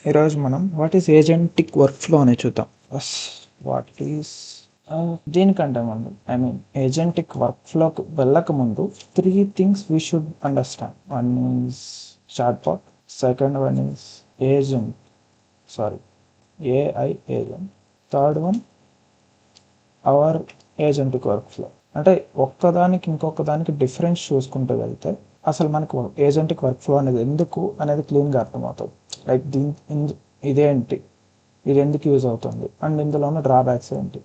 ఈరోజు మనం what is agentic work flow అనేది చూద్దాం. బస్ వాట్ ఈస్ దీనికంటే ముందు ఏజెంటిక్ వర్క్ ఫ్లోకి వెళ్ళక ముందు 3 things we should understand. One is chatbot, second one is agent AI agent, third one our agentic workflow. అంటే ఒక్కదానికి ఇంకొక దానికి డిఫరెన్స్ చూసుకుంటూ వెళ్తే అసలు మనకు ఏజెంటిక్ వర్క్ ఫ్లో అనేది ఎందుకు అనేది క్లీన్గా అర్థమవుతుంది. లైక్ ఇదేంటి, ఇది ఎందుకు యూజ్ అవుతుంది, అండ్ ఇందులో ఉన్న డ్రాబ్యాక్స్ ఏంటి,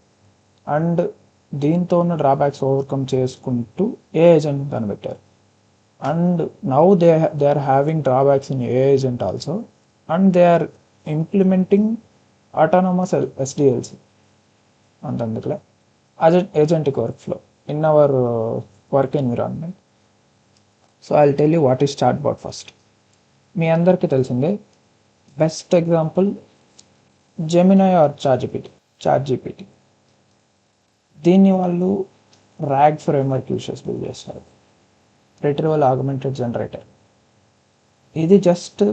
అండ్ దీంతో ఉన్న డ్రాబ్యాక్స్ ఓవర్కమ్ చేసుకుంటూ ఏ ఏజెంట్ కనిపెట్టారు. And now they are having drawbacks in a agent also, and they are implementing autonomous SDLC అంతందుకులే agentic workflow in our work environment. So I'll tell you what is chatbot first. మీ అందరికీ తెలిసిందే, best example Gemini or chat GPT. దీన్ని వాళ్ళు RAG framework uses build చేస్తారు, retrieval augmented generator. ఇది just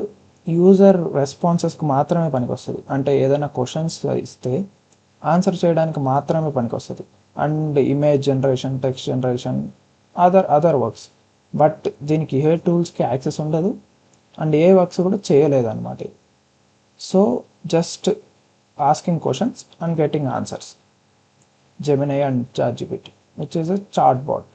user రెస్పాన్సెస్కి మాత్రమే పనికొస్తుంది. అంటే ఏదైనా క్వశ్చన్స్ ఇస్తే ఆన్సర్ చేయడానికి మాత్రమే పనికొస్తుంది. And image generation, text generation, other works. But దీనికి ఏ టూల్స్కి యాక్సెస్ ఉండదు అండ్ ఏ వర్క్స్ కూడా చేయలేదన్నమాట. So just asking questions and getting answers. Gemini and chat GPT which is a chat bot.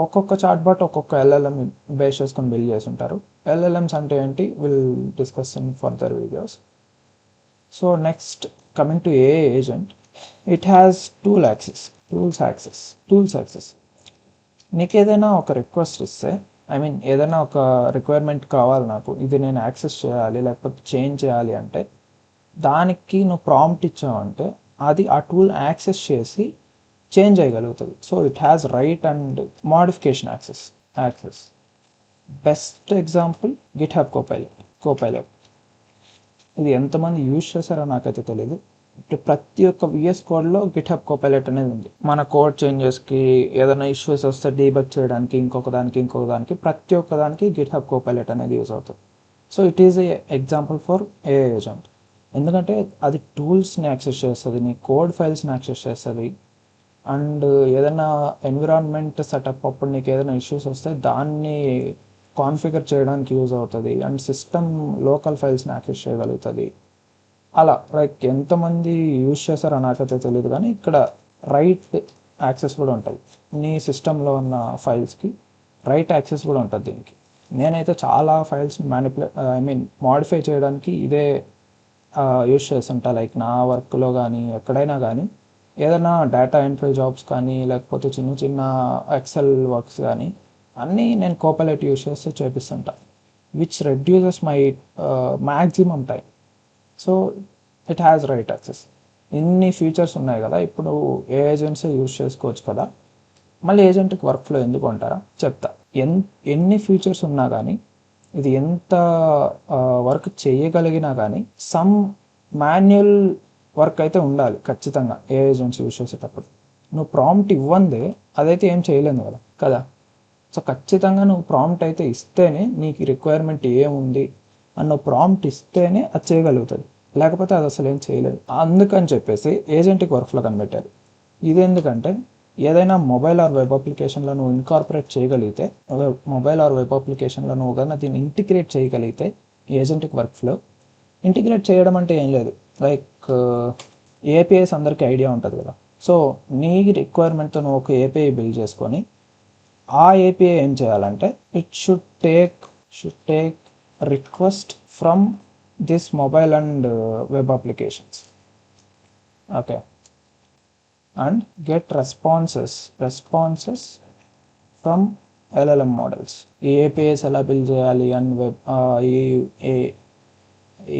ఒక్కొక్క చాట్ బాట్ ఒక్కొక్క ఎల్ఎల్ఎం బేస్ చేసుకొని బిల్డ్ చేసి ఉంటారు. ఎల్ఎల్ఎంస్ అంటే ఏంటి will discuss in further videos. So next, coming to AI agent, it has tools access. నీకు ఏదైనా ఒక రిక్వెస్ట్ ఇస్తే, ఏదైనా ఒక రిక్వైర్మెంట్ కావాలి, నాకు ఇది నేను యాక్సెస్ చేయాలి లేకపోతే చేంజ్ చేయాలి అంటే దానికి నువ్వు ప్రాంప్ట్ ఇచ్చావంటే అది ఆ టూల్ యాక్సెస్ చేసి చేంజ్ చేయగలుగుతుంది. So it has write and modification access. Best example GitHub Copilot. ఇది ఎంతమంది యూజ్ చేశారో నాకైతే తెలియదు. ప్రతి ఒక్క విఎస్ కోడ్లో గిట్హబ్ కోపైలట్ అనేది ఉంది. మన కోడ్ చేంజెస్కి, ఏదైనా ఇష్యూస్ వస్తే డీబగ్ చేయడానికి, ఇంకొక దానికి ప్రతి ఒక్క దానికి గిట్హబ్ కోపైలట్ అనేది యూజ్ అవుతుంది. So it is a example for AI agent. ఎందుకంటే అది టూల్స్ని యాక్సెస్ చేస్తుంది, నీ కోడ్ ఫైల్స్ని యాక్సెస్ చేస్తుంది, అండ్ ఏదైనా ఎన్విరాన్మెంట్ సెటప్ అప్పుడు నీకు ఏదైనా ఇష్యూస్ వస్తే దాన్ని కాన్ఫిగర్ చేయడానికి యూజ్ అవుతుంది, అండ్ సిస్టమ్ లోకల్ ఫైల్స్ని యాక్సెస్ చేయగలుగుతుంది. అలా లైక్ ఎంతమంది యూజ్ చేస్తారో నాకైతే తెలియదు, కానీ ఇక్కడ రైట్ యాక్సెస్ కూడా ఉంటుంది. నీ సిస్టంలో ఉన్న ఫైల్స్కి రైట్ యాక్సెస్ కూడా ఉంటుంది దీనికి. నేనైతే చాలా ఫైల్స్ని మాడిఫై చేయడానికి ఇదే యూజ్ చేస్తుంటా. లైక్ నా వర్క్లో కానీ ఎక్కడైనా కానీ ఏదైనా డేటా ఎంట్రీ జాబ్స్ కానీ లేకపోతే చిన్న చిన్న ఎక్సెల్ వర్క్స్ కానీ అన్నీ నేను కోపైలట్ యూజ్ చేస్తే చేపిస్తుంటా, which reduces my maximum time. So it has write access. ఇన్ని ఫీచర్స్ ఉన్నాయి కదా, ఇప్పుడు ఏ ఏజెంట్సే యూజ్ చేసుకోవచ్చు కదా, మళ్ళీ ఏజెంట్కి వర్క్ ఫ్లో ఎందుకు అంటారా, చెప్తా. ఎన్ని ఫీచర్స్ ఉన్నా కానీ, ఇది ఎంత వర్క్ చేయగలిగినా కానీ సమ్ మాన్యువల్ వర్క్ అయితే ఉండాలి ఖచ్చితంగా ఏ ఏజెంట్స్ యూజ్ చేసేటప్పుడు. నువ్వు ప్రాంప్ట్ ఇవ్వందే అదైతే ఏం చేయలేదు కదా. సో ఖచ్చితంగా నువ్వు ప్రాంప్ట్ అయితే ఇస్తేనే నీకు రిక్వైర్మెంట్ ఏముంది అన్న ప్రాంప్ట్ ఇస్తేనే అది చేయగలుగుతుంది, లేకపోతే అది అసలు ఏం చేయలేదు. అందుకని చెప్పేసి ఏజెంటిక్ వర్క్ఫ్లో కనిపెట్టారు. ఇది ఎందుకంటే ఏదైనా మొబైల్ ఆర్ వెబ్ అప్లికేషన్లో నువ్వు ఇన్కార్పొరేట్ చేయగలిగితే, మొబైల్ ఆర్ వెబ్ అప్లికేషన్లో నువ్వు కన్నా దీన్ని ఇంటిగ్రేట్ చేయగలిగితే, ఏజెంటిక్ వర్క్ఫ్లో ఇంటిగ్రేట్ చేయడం అంటే ఏం లేదు, లైక్ ఏపీఐస్ అందరికీ ఐడియా ఉంటుంది కదా. సో నీ రిక్వైర్మెంట్తో నువ్వు ఒక ఏపీఐ బిల్డ్ చేసుకొని ఆ ఏపీఐ ఏం చేయాలంటే it should take request from this mobile and web applications, okay, and get responses from LLM models. ఈ ఏపీఐస్ ఎలా బిల్డ్ చేయాలి అండ్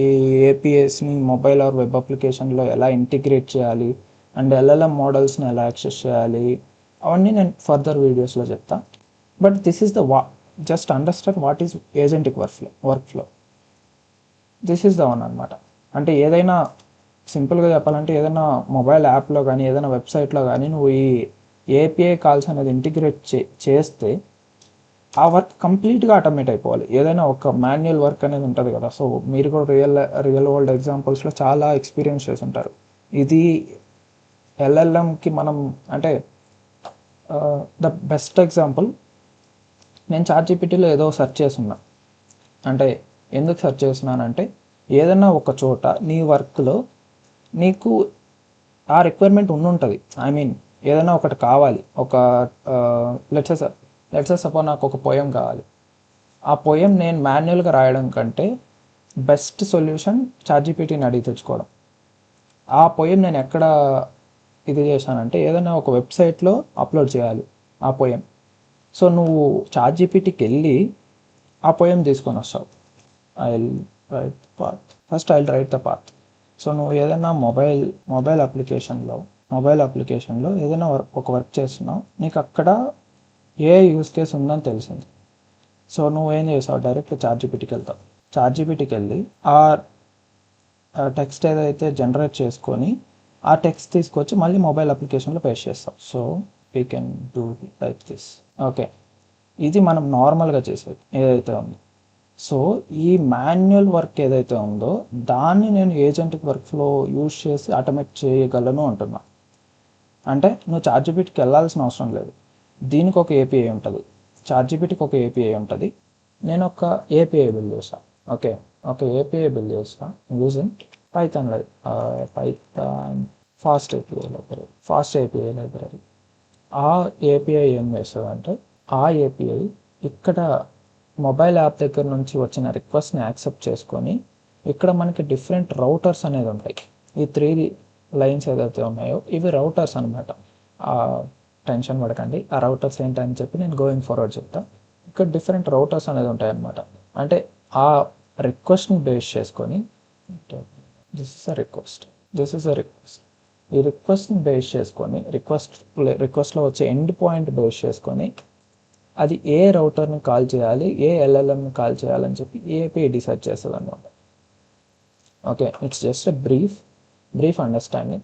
ఈ ఏపీఐస్ని మొబైల్ ఆర్ వెబ్ అప్లికేషన్లో ఎలా ఇంటిగ్రేట్ చేయాలి అండ్ ఎల్ఎల్ఎం మోడల్స్ని ఎలా యాక్సెస్ చేయాలి, అవన్నీ నేను ఫర్దర్ వీడియోస్లో చెప్తా. But this is just understand what is agentic workflow. This is the one అనమాట. అంటే ఏదైనా సింపుల్గా చెప్పాలంటే ఏదైనా మొబైల్ యాప్లో కానీ ఏదైనా వెబ్సైట్లో కానీ నువ్వు ఈ ఏపీఐ కాల్స్ అనేది ఇంటిగ్రేట్ చేస్తే ఆ వర్క్ కంప్లీట్గా ఆటోమేట్ అయిపోవాలి. ఏదైనా ఒక మాన్యువల్ వర్క్ అనేది ఉంటుంది కదా, సో మీరు కూడా రియల్ వరల్డ్ ఎగ్జాంపుల్స్లో చాలా ఎక్స్పీరియన్స్ చేసి ఉంటారు. ఇది ఎల్ఎల్ఎంకి మనం అంటే ద బెస్ట్ ఎగ్జాంపుల్, నేను చాట్‌జీపీటీలో ఏదో సెర్చ్ చేస్తున్నా, అంటే ఎందుకు సెర్చ్ చేస్తున్నానంటే ఏదైనా ఒక చోట నీ వర్క్లో నీకు ఆ రిక్వైర్మెంట్ ఉండుంటుంది. ఐ మీన్ ఏదైనా ఒకటి కావాలి, ఒక లెట్స్ సపోజ్ నాకు ఒక పోయం కావాలి. ఆ పోయం నేను మాన్యువల్గా రాయడం కంటే బెస్ట్ సొల్యూషన్ చాట్‌జీపీటీని అడిగి తెచ్చుకోవడం. ఆ పోయం నేను ఎక్కడ ఇది చేశానంటే ఏదైనా ఒక వెబ్సైట్లో అప్లోడ్ చేయాలి ఆ పోయం. సో నువ్వు చాట్‌జీపీటీకి వెళ్ళి ఆ పోయం తీసుకొని వస్తావు. I will write path first I will write the path. So నువ్వు ఏదైనా మొబైల్ అప్లికేషన్లో ఏదైనా ఒక వర్క్ చేస్తున్నావు, నీకు అక్కడ ఏ యూస్ కేస్ ఉందని తెలిసింది. సో నువ్వేం చేసావు, డైరెక్ట్ చాట్‌జీపీటీకి వెళ్తావు. చాట్‌జీపీటీకి వెళ్ళి ఆ టెక్స్ట్ ఏదైతే జనరేట్ చేసుకొని ఆ టెక్స్ట్ తీసుకొచ్చి మళ్ళీ మొబైల్ అప్లికేషన్లో పేస్ట్ చేస్తాం. So we can do like this. Okay, ఇది మనం నార్మల్గా చేసేది ఏదైతే ఉందో. సో ఈ మాన్యువల్ వర్క్ ఏదైతే ఉందో దాన్ని నేను ఏజెంటిక్ వర్క్ఫ్లో యూజ్ చేసి ఆటోమేట్ చేయగలను అంటున్నా. అంటే నువ్వు చాట్‌జీపీటీకి వెళ్ళాల్సిన అవసరం లేదు. దీనికి ఒక ఏపీఐ ఉంటుంది, చాట్‌జీపీటీకి ఒక ఏపీఐ ఉంటుంది. నేను ఒక ఏపీఐ బిల్డ్ చేస్తాను. ఓకే, ఒక ఏపీఐ బిల్డ్ చేస్తాను using Python fast API library. ఆ ఏపీఐ ఏం చేస్తుందంటే ఆ ఏపీఐ ఇక్కడ మొబైల్ యాప్ దగ్గర నుంచి వచ్చిన రిక్వెస్ట్ని యాక్సెప్ట్ చేసుకొని ఇక్కడ మనకి డిఫరెంట్ రౌటర్స్ అనేది ఉంటాయి. ఈ 3 లైన్స్ ఏదైతే ఉన్నాయో ఇవి రౌటర్స్ అనమాట. టెన్షన్ పడకండి, ఆ రౌటర్స్ ఏంటని చెప్పి నేను గోయింగ్ ఫార్వర్డ్ చెప్తాను. ఇక్కడ డిఫరెంట్ రౌటర్స్ అనేది ఉంటాయి అన్నమాట. అంటే ఆ రిక్వెస్ట్ని బేస్ చేసుకొని దిస్ ఇస్ అ రిక్వెస్ట్ ఈ రిక్వెస్ట్ని బేస్ చేసుకొని రిక్వెస్ట్లో వచ్చే ఎండ్ పాయింట్ బేస్ చేసుకొని అది ఏ రౌటర్ని కాల్ చేయాలి, ఏ ఎల్ఎల్ఎంని కాల్ చేయాలని చెప్పి ఏపీఐ డిసైడ్ చేస్తుంది అనమాట. Okay, it's just a brief understanding.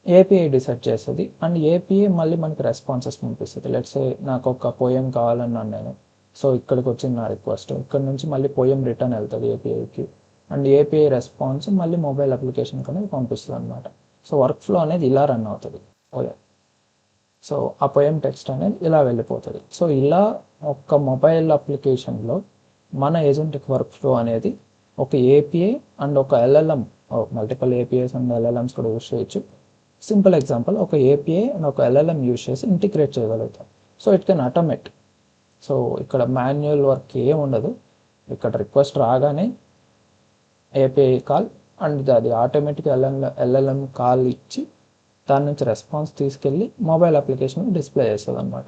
API decide చేస్తుంది అండ్ ఏపీఐ మళ్ళీ మనకి రెస్పాన్సెస్ పంపిస్తుంది. లెట్స్ సే నాకు ఒక పోయం కావాలన్నాను నేను, సో ఇక్కడికి వచ్చింది నా రిక్వెస్ట్, ఇక్కడ నుంచి మళ్ళీ పోయం రిటర్న్ వెళ్తుంది ఏపీఐకి అండ్ ఏపీఐ రెస్పాన్స్ మళ్ళీ మొబైల్ అప్లికేషన్కి అనేది పంపిస్తుంది అనమాట. సో వర్క్ ఫ్లో అనేది ఇలా రన్ అవుతుంది. ఓకే, సో ఆ పోయం టెక్స్ట్ అనేది ఇలా వెళ్ళిపోతుంది. సో ఇలా ఒక మొబైల్ అప్లికేషన్లో మన ఏజెంటిక్ వర్క్ ఫ్లో అనేది ఒక ఏపీఐ అండ్ ఒక LLM, multiple APIs and LLMs కూడా యూస్ చేయొచ్చు. సింపుల్ ఎగ్జాంపుల్, ఒక ఏపీఐ అండ్ ఒక ఎల్ఎల్ఎం యూస్ చేసి ఇంటిగ్రేట్ చేయగలుగుతాం. So it can automate. So ఇక్కడ మాన్యువల్ వర్క్ ఏం ఉండదు. ఇక్కడ రిక్వెస్ట్ రాగానే ఏపీఐ కాల్ అండ్ అది ఆటోమేటిక్ ఎల్ఎల్ఎం కాల్ ఇచ్చి దాని నుంచి రెస్పాన్స్ తీసుకెళ్ళి మొబైల్ అప్లికేషన్ డిస్ప్లే చేస్తుంది అనమాట.